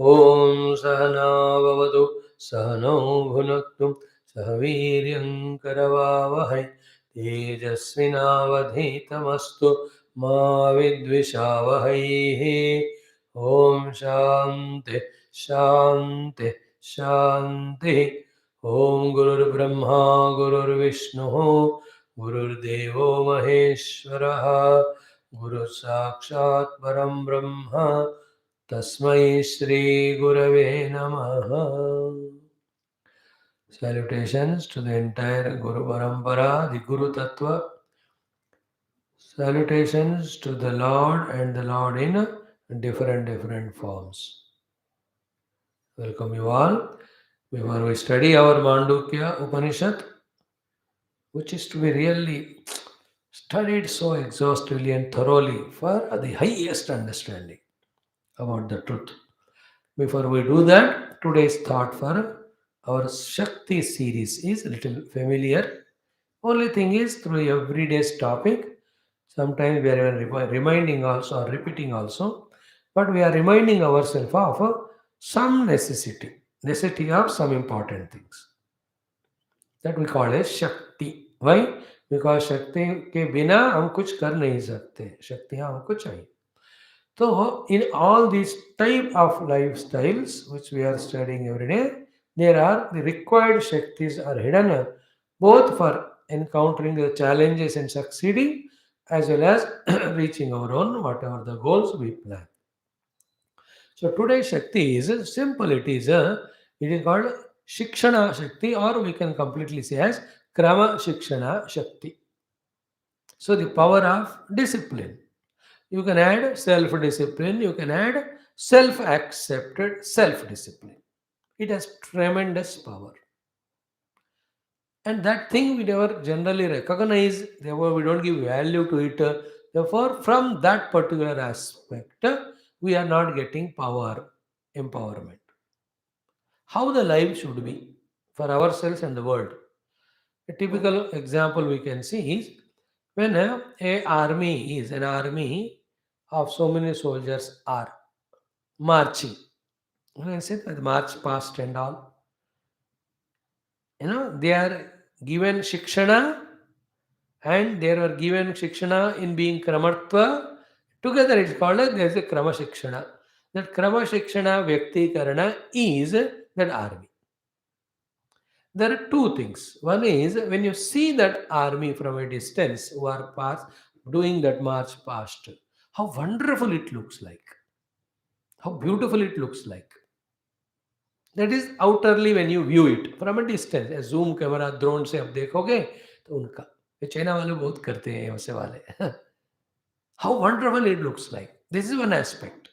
ॐ सहना भवतु सहनौ भुनक्तु सह वीर्यं करवावहै तेजस्विनावधीतमस्तु मा विद्विषावहैः ॐ शान्ति शान्ति शान्तिः ॐ गुरुर्ब्रह्मा गुरुर्विष्णुः गुरुर्देवो महेश्वरः गुरुसाक्षात् परं ब्रह्म तस्मै श्री गुरवे नमः. Salutations to the entire Guru Parampara, the Guru Tattva. Salutations to the Lord and the Lord in different forms. Welcome you all. Before we study our Mandukya Upanishad, which is to be really studied so exhaustively and thoroughly for the highest understanding about the truth. Before we do that, today's thought for our Shakti series is a little familiar. Only thing is, through everyday's topic, sometimes we are even reminding also or repeating also, but we are reminding ourselves of some necessity of some important things that we call as Shakti. Why? Because Shakti के बिना हम कुछ कर नहीं सकते. शक्ति हमको चाहिए. So, in all these type of lifestyles which we are studying every day, there are the required Shaktis are hidden both for encountering the challenges and succeeding as well as reaching our own whatever the goals we plan. So today's Shakti is simple. It is called Shikshana Shakti, or we can completely say as Krama Shikshana Shakti. So the power of discipline. You can add self-discipline. You can add self-accepted self-discipline. It has tremendous power. And that thing we never generally recognize, therefore we don't give value to it. Therefore, from that particular aspect, we are not getting power, empowerment. How the life should be for ourselves and the world. A typical example we can see is when a army is an army of so many soldiers are marching. When I say that march past and all, they are given shikshana and they were given shikshana in being kramatva. Together it's called as there is a krama shikshana. That krama shikshana vyaktikarana is that army. There are two things. One is when you see that army from a distance who are past doing that march past, how wonderful it looks like, how beautiful it looks like. That is outerly when you view it from a distance. A zoom camera drone से आप देखोगे तो उनका ये China वाले बहुत करते हैं वैसे वाले. How wonderful it looks like. This is one aspect.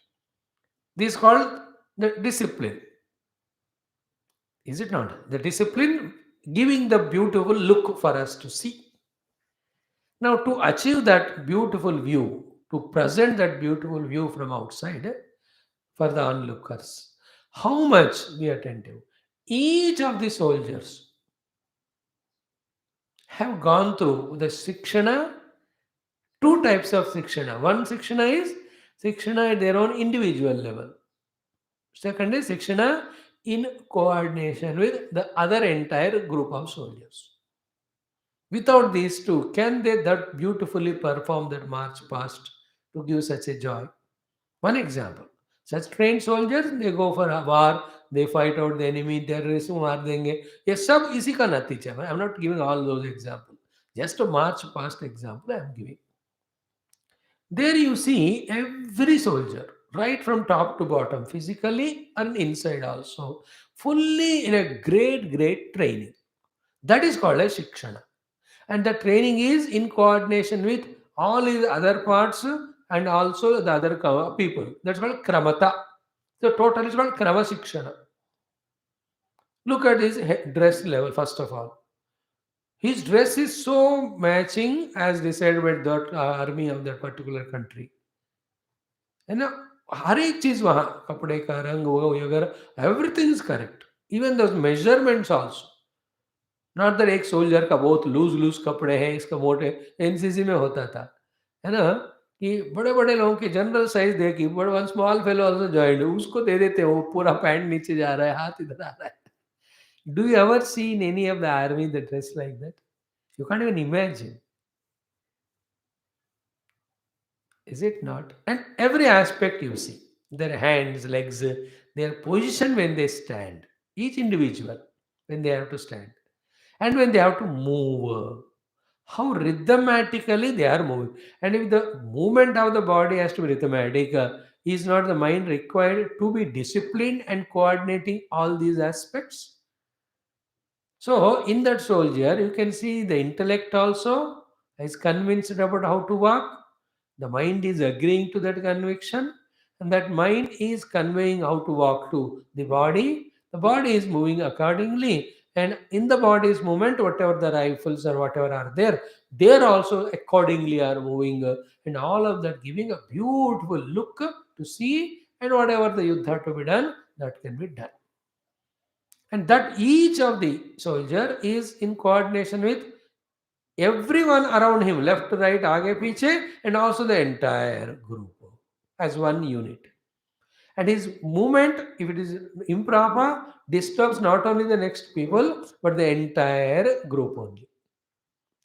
This is called the discipline. Is it not? The discipline giving the beautiful look for us to see. Now, to achieve that beautiful view, to present that beautiful view from outside for the onlookers, how much we attentive. Each of the soldiers have gone through the Sikshana, two types of Sikshana. One Sikshana is Sikshana at their own individual level. Second is Sikshana in coordination with the other entire group of soldiers. Without these two, can they that beautifully perform that march past to give such a joy? One example. Such trained soldiers, they go for a war, they fight out the enemy, terrorists मार देंगे. ये सब इसी का नतीजा है. I am not giving all those examples. Just a march past example I am giving. There you see every soldier, right from top to bottom, physically and inside also, fully in a great training. That is called as Shikshana. And the training is in coordination with all his other parts and also the other people. That's called Kramata. So total is called Krama Shikshana. Look at his dress level first of all. His dress is so matching as decided by that army of that particular country. है ना, हर एक चीज वहां कपड़े का रंग वगैरह everything is correct. Even those measurements also. Not that एक सोल्जर का बहुत लूज कपड़े हैं, इसका मोटे एनसीसी में होता था, है ना, कि बड़े-बड़े लोगों की जनरल साइज़ देखी, but one small fellow also joined, उसको दे देते हैं, वो पूरा पैंट नीचे जा रहा है, हाथ इधर आ रहा है। Do you ever seen any of the army that dress like that? You can't even imagine, is it not? And every aspect you see, their hands, legs, their position when they stand, each individual when they have to stand, and when they have to move, how rhythmatically they are moving. And if the movement of the body has to be rhythmatic, is not the mind required to be disciplined and coordinating all these aspects? So, in that soldier, you can see the intellect also is convinced about how to walk. The mind is agreeing to that conviction, and that mind is conveying how to walk to the body. The body is moving accordingly, and in the body's movement, whatever the rifles or whatever are there, they are also accordingly are moving, and all of that giving a beautiful look to see, and whatever the yuddha to be done, that can be done, and that each of the soldier is in coordination with everyone around him, left, right, aage piche, and also the entire group as one unit. And his movement, if it is improper, disturbs not only the next people but the entire group only.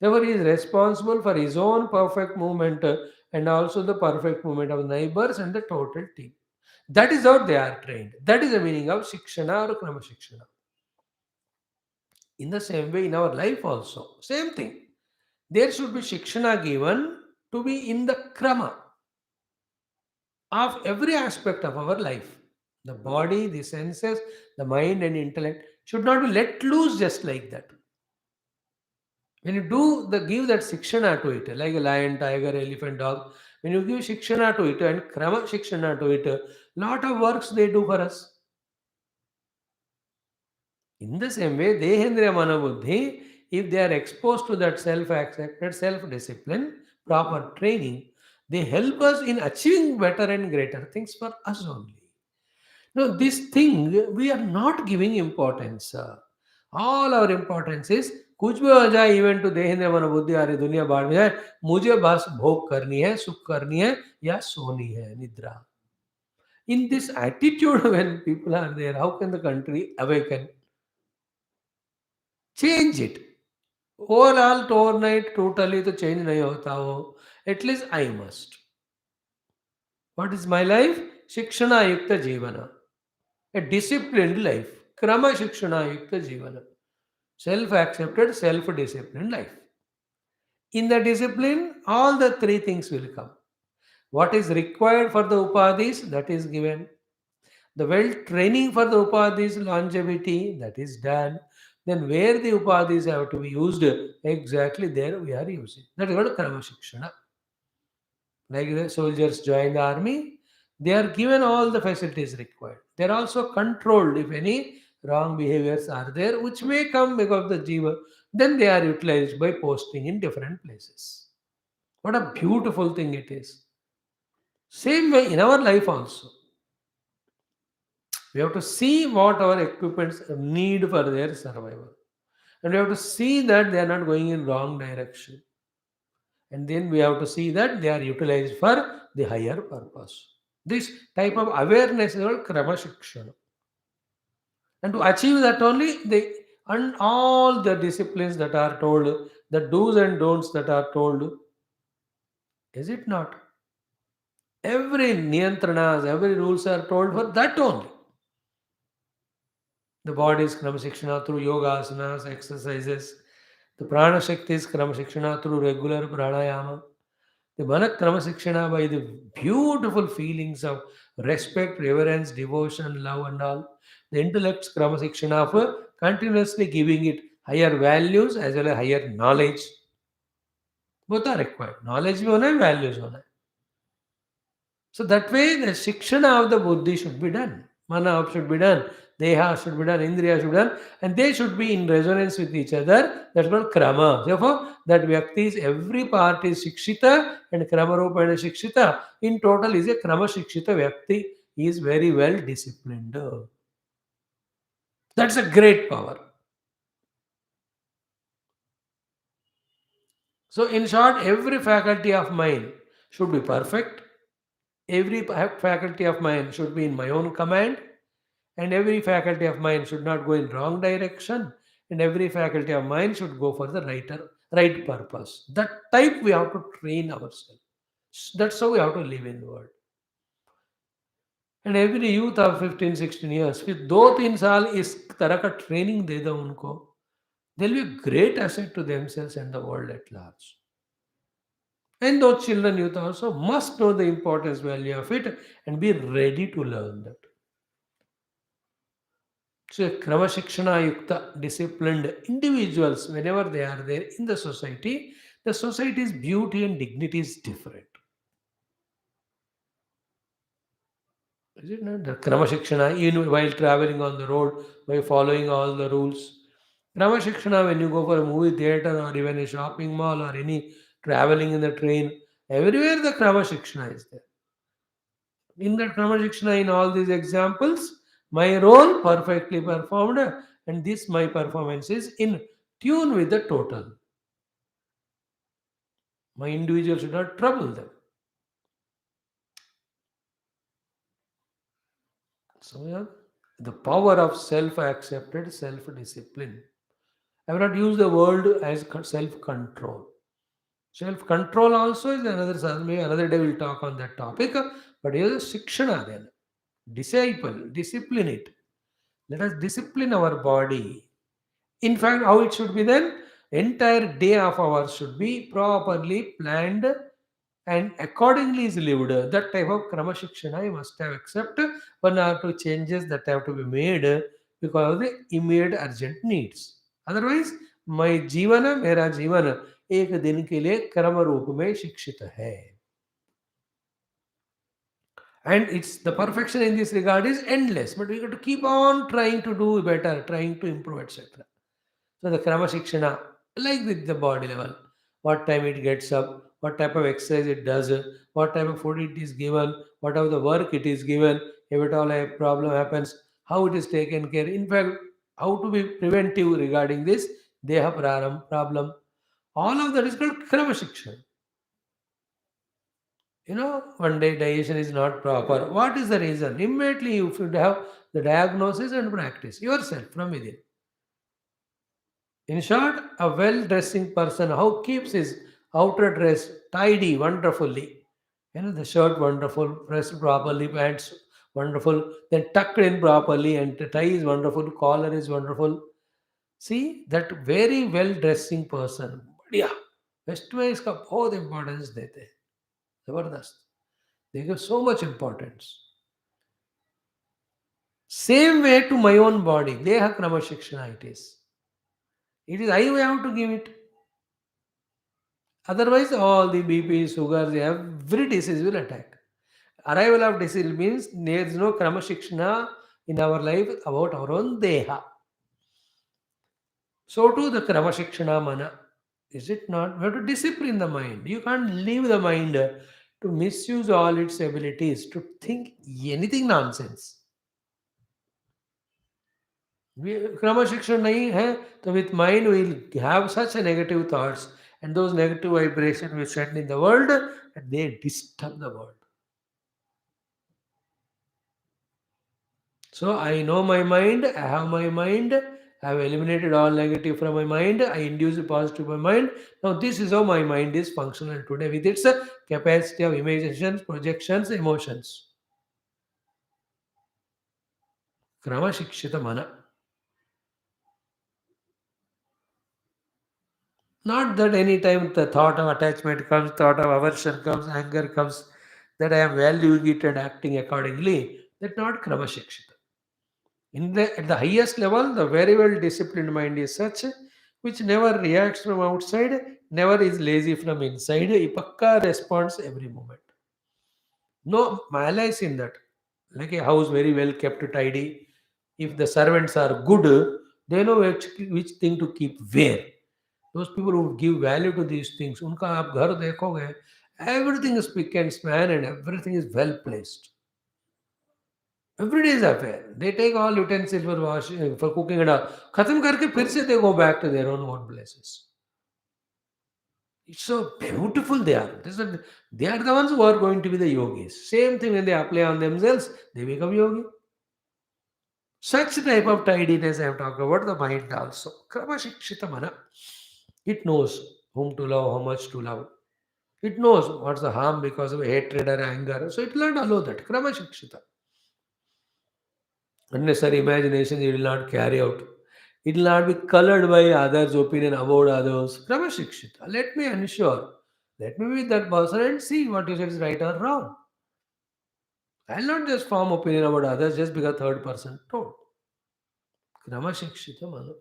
Therefore he is responsible for his own perfect movement, and also the perfect movement of neighbors and the total team. That is how they are trained. That is the meaning of shikshana or krama shikshana. In the same way, in our life also, same thing. There should be shikshana given to be in the krama of every aspect of our life. The body, the senses, the mind, and intellect should not be let loose just like that. When you do the give that shikshana to it, like a lion, tiger, elephant, dog, when you give shikshana to it and krama shikshana to it, lot of works they do for us. In the same way, Dehendriya Manabuddhi, if they are exposed to that self-accepted, self-discipline, proper training, they help us in achieving better and greater things for us only. Now, this thing we are not giving importance. All our importance is कुछ भी हो जाए even to देहेंद्र मनोबुद्धि आ रही दुनिया बाढ़ में जाए मुझे बस भोग करनी है सुख करनी है या सोनी है निद्रा. In this attitude, when people are there, how can the country awaken? Change it. Overall overnight totally तो चेंज नहीं होता हो. At least I must. What is my life? शिक्षणायुक्त जीवन. A disciplined life. क्रम शिक्षणायुक्त जीवन. Self accepted, self disciplined life. In the discipline, all the three things will come. What is required for the upadhis, that is given. The well training for the upadhis longevity, that is done. Then where the upadhis have to be used, exactly there we are using. That is called Krama Shikshana. Like the soldiers join the army, they are given all the facilities required. They are also controlled if any wrong behaviors are there, which may come because of the jiva. Then they are utilized by posting in different places. What a beautiful thing it is. Same way in our life also. We have to see what our equipments need for their survival. And we have to see that they are not going in wrong direction. And then we have to see that they are utilized for the higher purpose. This type of awareness is called Krama Shikshana. And to achieve that only, they and all the disciplines that are told, the do's and don'ts that are told, is it not? Every niyantranas, every rules are told for that only. The body's Krama Shikshana through yoga, asanas, exercises. The prana shakti is Krama Shikshana through regular pranayama. The Manak Krama Shikshana by the beautiful feelings of respect, reverence, devotion, love, and all. The intellect's Krama Shikshana of continuously giving it higher values as well as higher knowledge. Both are required. Knowledge भी होना है, values होना है. So that way the Shikshana of the Buddhi should be done. Mana should be done. Deha should be done. Indriya should be done. And they should be in resonance with each other. That's called Krama. Therefore, that Vyakti's every part is Shikshita and Krama Rupa and Shikshita. In total is a Krama Shikshita Vyakti. He is very well disciplined. That's a great power. So in short, every faculty of mind should be perfect. Every faculty of mine should be in my own command, and every faculty of mine should not go in wrong direction, and every faculty of mine should go for the right purpose. That type we have to train ourselves. That's how we have to live in the world. And every youth of 15, 16 years, फिर दो तीन साल इस तरह का training दे दो उनको, they'll be a great asset to themselves and the world at large. And those children, youth also must know the importance, value of it, and be ready to learn that. So, Kramashikshana Yukta, disciplined individuals, whenever they are there in the society's beauty and dignity is different. Is it not? The Kramashikshana, even while traveling on the road, by following all the rules. Kramashikshana, when you go for a movie theater or even a shopping mall or any traveling in the train, everywhere the Kramashikshana is there. In that Kramashikshana, in all these examples, my role perfectly performed, and this my performance is in tune with the total. My individual should not trouble them. So, yeah, the power of self-accepted self-discipline. I will not use the word as self-control. Self-control also is another, maybe another day we'll talk on that topic. But here is Shikshana then. Discipline it. Let us discipline our body. In fact, how it should be then? Entire day of ours should be properly planned and accordingly is lived. That type of Krama Shikshana I must have accepted. One or two changes that have to be made because of the immediate urgent needs. Otherwise, my जीवन मेरा जीवन एक दिन के लिए क्रम रूप में शिक्षित है. And it's the perfection in this regard is endless, but we got to keep on trying to do better, trying to improve, etc. So the Krama Shikshana, like with the body level, what time it gets up, what type of exercise it does, what type of food it is given, what of the work it is given, if at all a problem happens, how it is taken care. In fact, how to be preventive regarding this Deha problem. All of that is called Krama Shikshana. One day digestion is not proper. What is the reason? Immediately you should have the diagnosis and practice yourself from within. In short, a well-dressing person how keeps his outer dress tidy wonderfully. The shirt wonderful, pressed properly, pants wonderful, then tucked in properly, and the tie is wonderful, collar is wonderful. See that very well-dressing person. बढ़िया waste में इसका बहुत importance देते हैं जबरदस्त they give so much importance. Same way to my own body, Deha Krama Shikshana it is. It is I who have to give it. Otherwise, all the BP, sugars, every disease will attack. Arrival of disease means there is no Krama Shikshana in our life about our own Deha. So too the Krama Shikshana Mana. Is it not? We have to discipline the mind. You can't leave the mind to misuse all its abilities, to think anything nonsense. Krama Shikshan nahi hai, so with mind we will have such a negative thoughts and those negative vibrations we send in the world and they disturb the world. So I know my mind, I have my mind, I have eliminated all negative from my mind, I induce a positive in my mind. Now this is how my mind is functional today with its capacity of imaginations, projections, emotions. Krama Shikshita Mana. Not that any time the thought of attachment comes, thought of aversion comes, anger comes, that I am valuing it and acting accordingly. That's not Krama Shikshita. At the highest level, the very well disciplined mind is such which never reacts from outside, never is lazy from inside. Ipakka responds every moment. No malice in that. Like a house very well kept tidy. If the servants are good, they know which thing to keep where. Those people who give value to these things, उनका आप घर देखोगे, everything is spick and span and everything is well placed. Every day is affair. They take all utensils for washing, for cooking and all. खत्म करके फिर से they go back to their own places. It's so beautiful they are. They are the ones who are going to be the yogis. Same thing when they apply on themselves, they become yogi. Such type of tidiness I have talked about the mind also. Krama Shikshita Mana. It knows whom to love, how much to love. It knows what's the harm because of hatred or anger. So it will not allow that. Krama Shikshita. Unnecessary imagination it will not carry out. It will not be colored by others' opinion about others. Krama Shikshita. Let me ensure. Let me be with that person and see what you said is right or wrong. I'll not just form opinion about others just because third person told. Kramashikshita manu.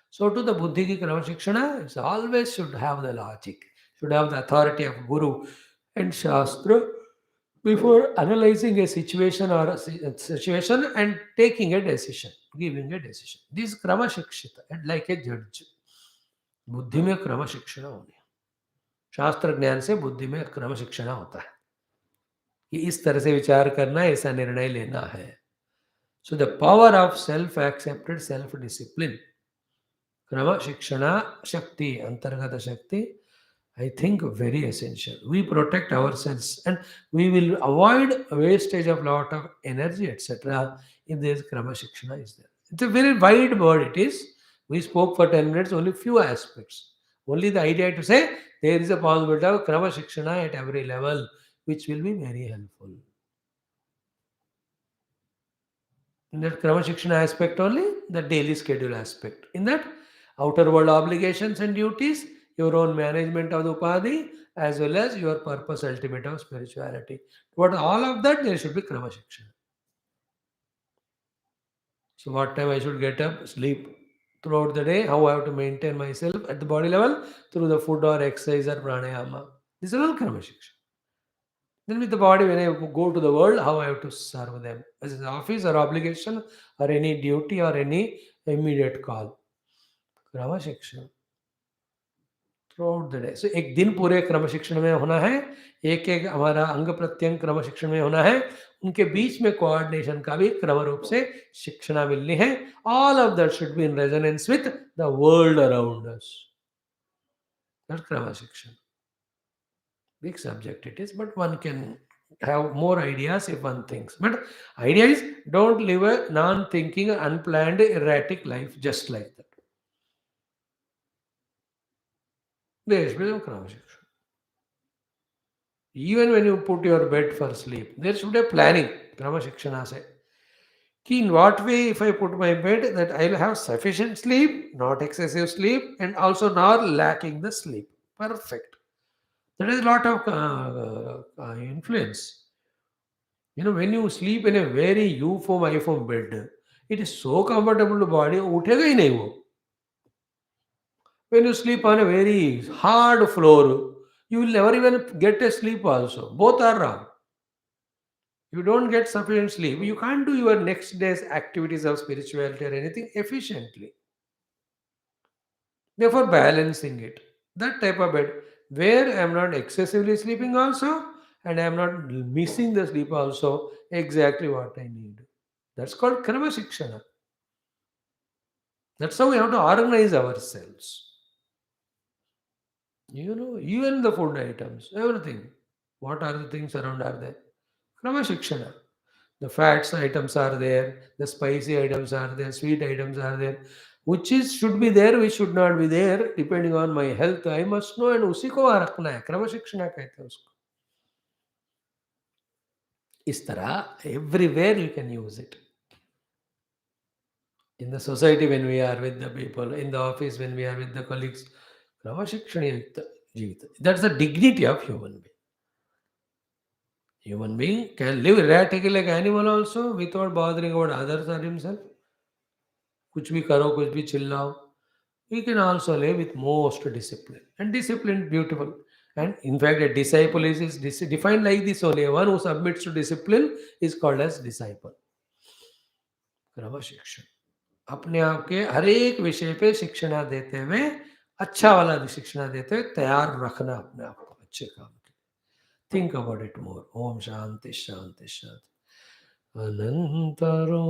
So to the buddhi ki kramashikshana, it always should have the logic, should have the authority of guru and shastra before analyzing a situation or a situation and taking a decision, giving a decision. This is kramashikshita, and like a judge. बुद्धि में क्रम शिक्षण होनी है। शास्त्र ज्ञान से बुद्धि में क्रम शिक्षण होता है कि इस तरह से विचार करना है, ऐसा निर्णय लेना है। So the power of self-accepted self-discipline, Krama Shikshana Shakti, Antargata Shakti, I think very essential. We protect ourselves and we will avoid wastage of lot of energy, etc. if there is Krama Shikshana is there. It's a very wide word it is. We spoke for 10 minutes, only few aspects. Only the idea to say there is a possibility of Krama Shikshana at every level, which will be very helpful. In that Krama Shikshana aspect only, the daily schedule aspect. In that, outer world obligations and duties, your own management of the Upadhi, as well as your purpose ultimate of spirituality. What all of that, there should be Krama Shikshana. So what time I should get up, sleep throughout the day, how I have to maintain myself at the body level through the food or exercise or pranayama. This is all Krama Shikshana. Then with the body, when I go to the world, how I have to serve them. As an office or obligation or any duty or any immediate call. क्रम शिक्षण through out the day. सो एक दिन पूरे क्रम शिक्षण में होना है, एक एक हमारा अंग प्रत्यंग क्रम शिक्षण में होना है, उनके बीच में कोऑर्डिनेशन का भी क्रम रूप से शिक्षणा मिलनी है। All of that should be in resonance with the world around us. That क्रम शिक्षण big subject it is, but one can have more ideas if one thinks. But idea is don't live a non-thinking, unplanned, erratic life just like that. There should be no क्रम शिक्षण. Even when you put your bed for sleep, there should be a planning. Krama Shikshana say. Ki in what way if I put my bed that I'll have sufficient sleep, not excessive sleep, and also not lacking the sleep. Perfect. There is a lot of influence. You know, when you sleep in a very U-form bed, it is so comfortable to body, उठेगा ही नहीं वो. When you sleep on a very hard floor, you will never even get a sleep also. Both are wrong. You don't get sufficient sleep, you can't do your next day's activities of spirituality or anything efficiently. Therefore, balancing it. That type of bed where I am not excessively sleeping also and I am not missing the sleep also exactly what I need. That's called Krama Shikshana. That's how we have to organize ourselves. You know, even the food items, everything. What are the things around are there? Krama Shikshana. The fats items are there, the spicy items are there, sweet items are there. Which is should be there, which should not be there, depending on my health. I must know and उसी को वहाँ रखना है. क्रम शिक्षणा कहते हैं उसको. इस तरह everywhere you can use it. In the society when we are with the people, in the office when we are with the colleagues, क्रम शिक्षण युक्त जीवित. That's the dignity of human being. Human being can live erratically like animal also without bothering about others or himself. कुछ भी करो, कुछ भी चिल्लाओ. We can also live with most discipline. And discipline, beautiful. And in fact, a disciple is defined like this only. One who submits to discipline is called as disciple. क्रम शिक्षण अपने आप के हर एक विषय पे शिक्षणा देते हुए अच्छा वाला शिक्षणा देते हुए तैयार रखना अपने आप को अच्छे काम के लिए. Think about it more. ओम शांति शांति शांति. अनंतरो